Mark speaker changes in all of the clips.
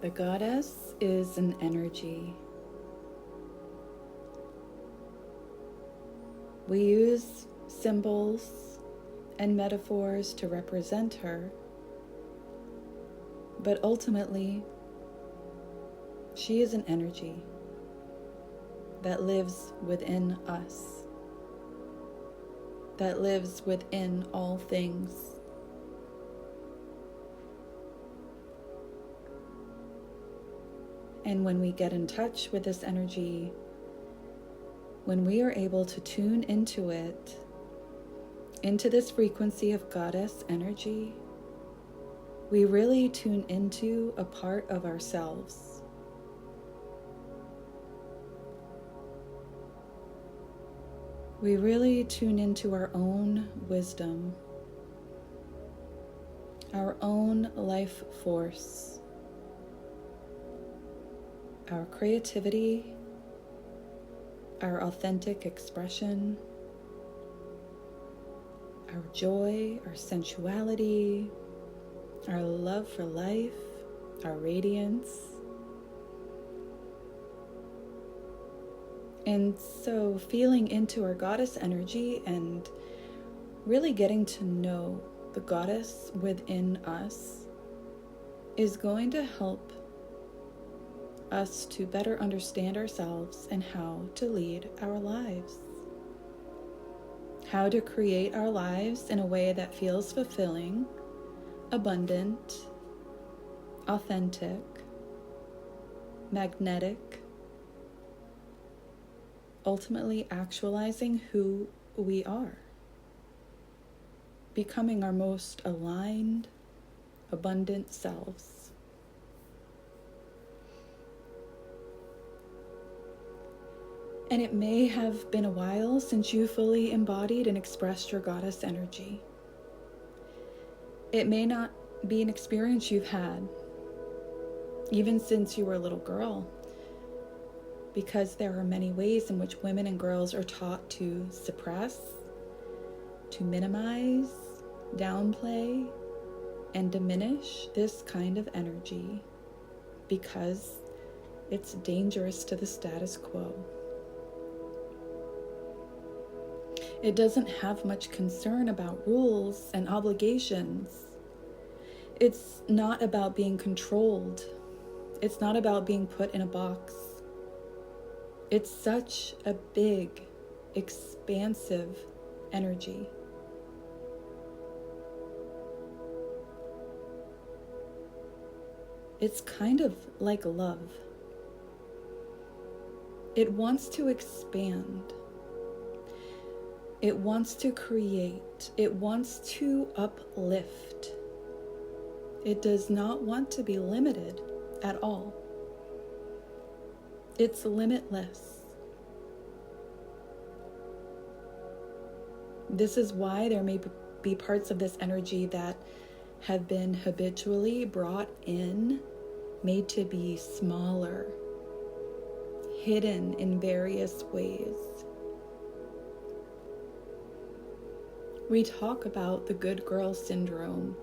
Speaker 1: The goddess is an energy. We use symbols and metaphors to represent her, but ultimately, she is an energy that lives within us, that lives within all things. And when we get in touch with this energy, when we are able to tune into it, into this frequency of goddess energy, we really tune into a part of ourselves. We really tune into our own wisdom, our own life force, our creativity, our authentic expression, our joy, our sensuality, our love for life, our radiance. And so feeling into our goddess energy and really getting to know the goddess within us is going to help us to better understand ourselves and how to lead our lives. How to create our lives in a way that feels fulfilling, abundant, authentic, magnetic, ultimately actualizing who we are, becoming our most aligned, abundant selves. And it may have been a while since you fully embodied and expressed your goddess energy. It may not be an experience you've had, even since you were a little girl, because there are many ways in which women and girls are taught to suppress, to minimize, downplay, and diminish this kind of energy because it's dangerous to the status quo. It doesn't have much concern about rules and obligations. It's not about being controlled. It's not about being put in a box. It's such a big, expansive energy. It's kind of like love. It wants to expand. It wants to create. It wants to uplift. It does not want to be limited at all. It's limitless. This is why there may be parts of this energy that have been habitually brought in, made to be smaller, hidden in various ways. We talk about the good girl syndrome,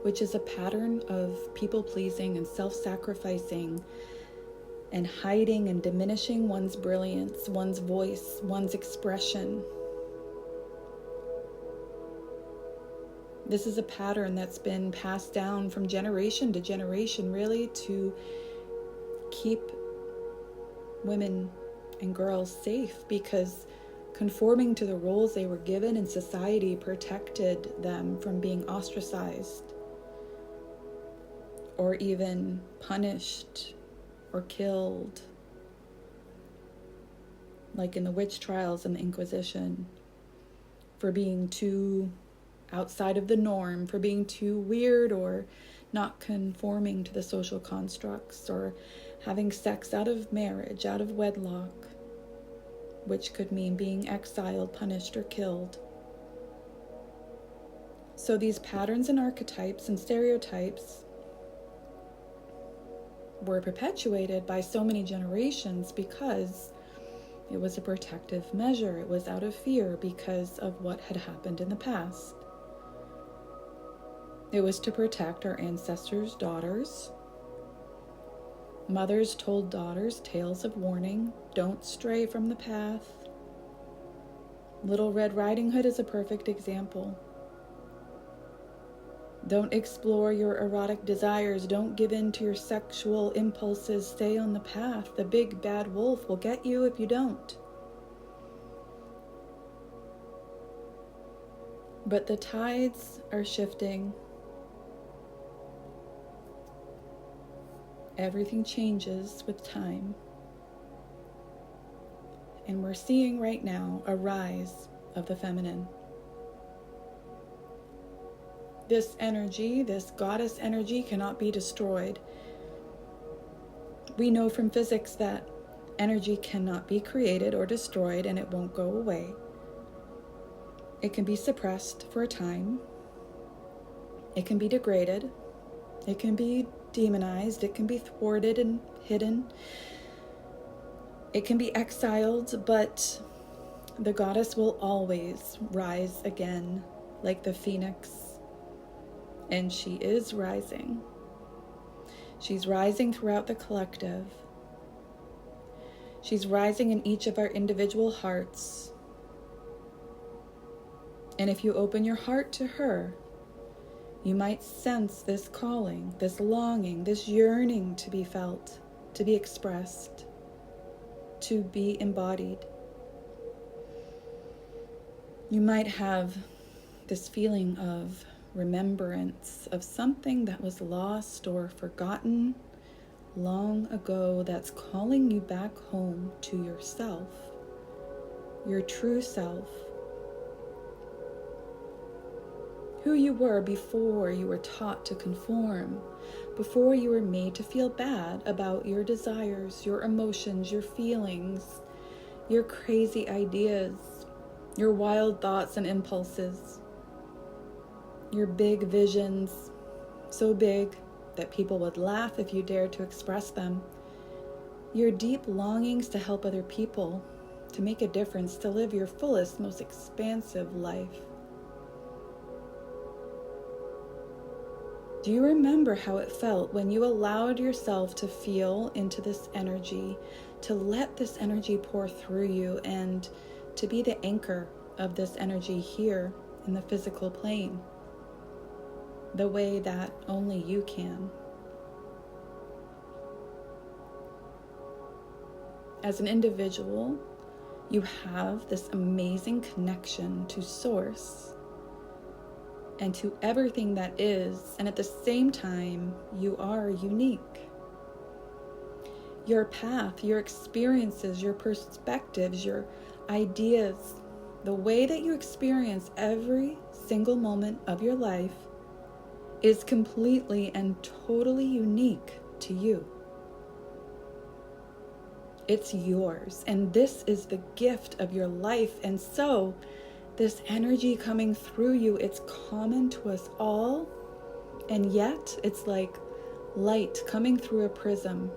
Speaker 1: which is a pattern of people-pleasing and self-sacrificing and hiding and diminishing one's brilliance, one's voice, one's expression. This is a pattern that's been passed down from generation to generation, really, to keep women and girls safe, because conforming to the roles they were given in society protected them from being ostracized or even punished or killed, like in the witch trials and the Inquisition, for being too outside of the norm, for being too weird or not conforming to the social constructs, or having sex out of marriage, out of wedlock, which could mean being exiled, punished, or killed. So these patterns and archetypes and stereotypes were perpetuated by so many generations because it was a protective measure. It was out of fear because of what had happened in the past. It was to protect our ancestors' daughters Mothers told daughters tales of warning. Don't stray from the path. Little Red Riding Hood is a perfect example. Don't explore your erotic desires. Don't give in to your sexual impulses. Stay on the path. The big bad wolf will get you if you don't. But the tides are shifting. Everything changes with time. And we're seeing right now a rise of the feminine. This energy, this goddess energy, cannot be destroyed. We know from physics that energy cannot be created or destroyed, and it won't go away. It can be suppressed for a time. It can be degraded. It can be demonized. It can be thwarted and hidden. It can be exiled, but the goddess will always rise again, like the phoenix. And she is rising. She's rising throughout the collective. She's rising in each of our individual hearts. And if you open your heart to her, you might sense this calling, this longing, this yearning to be felt, to be expressed, to be embodied. You might have this feeling of remembrance of something that was lost or forgotten long ago that's calling you back home to yourself, your true self. Who you were before you were taught to conform, before you were made to feel bad about your desires, your emotions, your feelings, your crazy ideas, your wild thoughts and impulses, your big visions, so big that people would laugh if you dared to express them, your deep longings to help other people, to make a difference, to live your fullest, most expansive life. Do you remember how it felt when you allowed yourself to feel into this energy, to let this energy pour through you, and to be the anchor of this energy here in the physical plane, the way that only you can? As an individual, you have this amazing connection to Source and to everything that is, and at the same time, you are unique. Your path, your experiences, your perspectives, your ideas, the way that you experience every single moment of your life is completely and totally unique to you. It's yours, and this is the gift of your life. And so this energy coming through you, it's common to us all, and yet it's like light coming through a prism.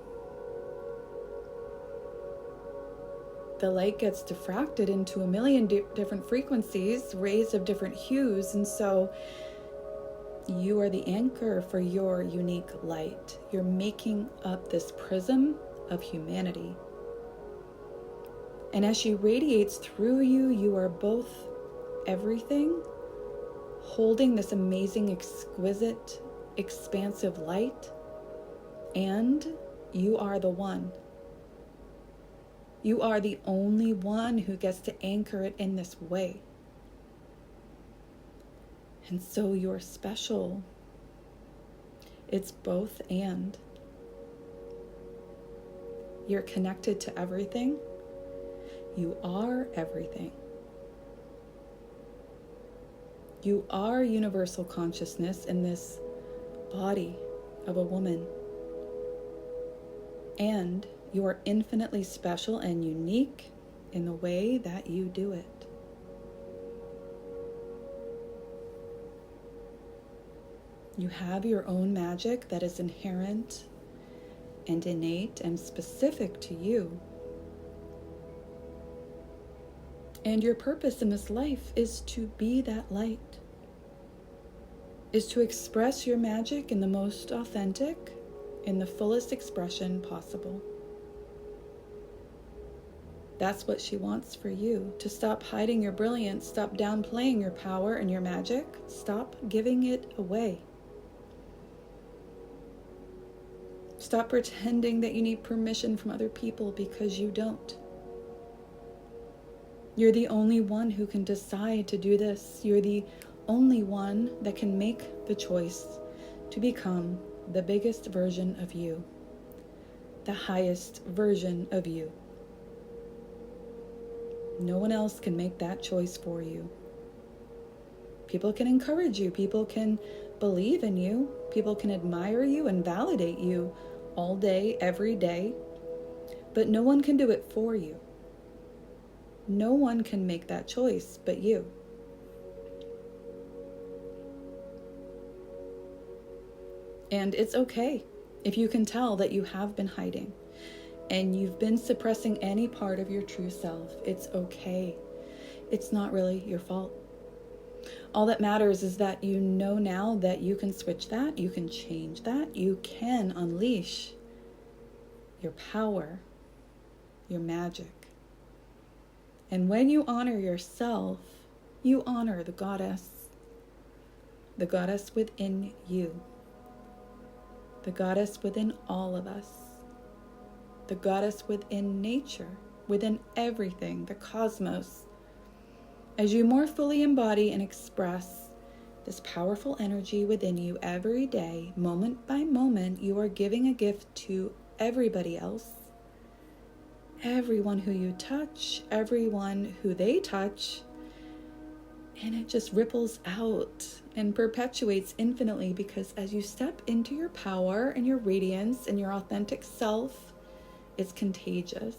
Speaker 1: The light gets diffracted into a million different frequencies, rays of different hues, and so you are the anchor for your unique light. You're making up this prism of humanity. And as she radiates through you, you are both everything, holding this amazing, exquisite, expansive light, and you are the one. You are the only one who gets to anchor it in this way. And so you're special. It's both and. You're connected to everything. You are everything. You are universal consciousness in this body of a woman. And you are infinitely special and unique in the way that you do it. You have your own magic that is inherent and innate and specific to you. And your purpose in this life is to be that light, is to express your magic in the most authentic in the fullest expression possible. That's what she wants for you, to stop hiding your brilliance, stop downplaying your power and your magic, stop giving it away. Stop pretending that you need permission from other people, because you don't. You're the only one who can decide to do this. You're the only one that can make the choice to become the biggest version of you, the highest version of you. No one else can make that choice for you. People can encourage you. People can believe in you. People can admire you and validate you all day, every day. But no one can do it for you. No one can make that choice but you. And it's okay if you can tell that you have been hiding and you've been suppressing any part of your true self. It's okay. It's not really your fault. All that matters is that you know now that you can switch that, you can change that, you can unleash your power, your magic. And when you honor yourself, you honor the goddess within you, the goddess within all of us, the goddess within nature, within everything, the cosmos. As you more fully embody and express this powerful energy within you every day, moment by moment, you are giving a gift to everybody else, everyone who you touch, everyone who they touch, and it just ripples out and perpetuates infinitely, because as you step into your power and your radiance and your authentic self, it's contagious.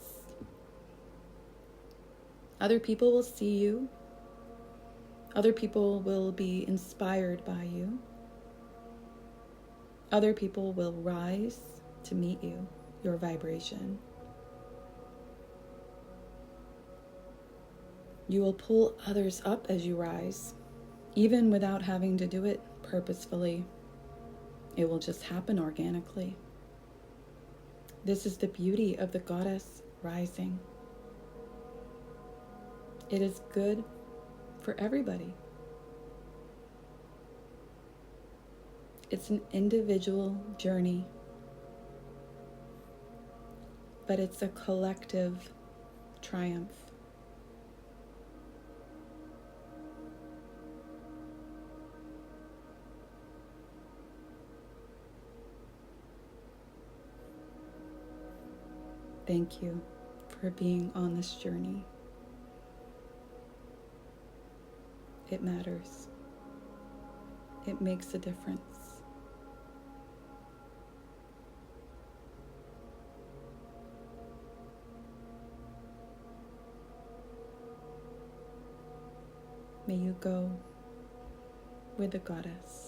Speaker 1: Other people will see you. Other people will be inspired by you. Other people will rise to meet you, your vibration. You will pull others up as you rise, even without having to do it purposefully. It will just happen organically. This is the beauty of the goddess rising. It is good for everybody. It's an individual journey, but it's a collective triumph. Thank you for being on this journey. It matters. It makes a difference. May you go with the goddess.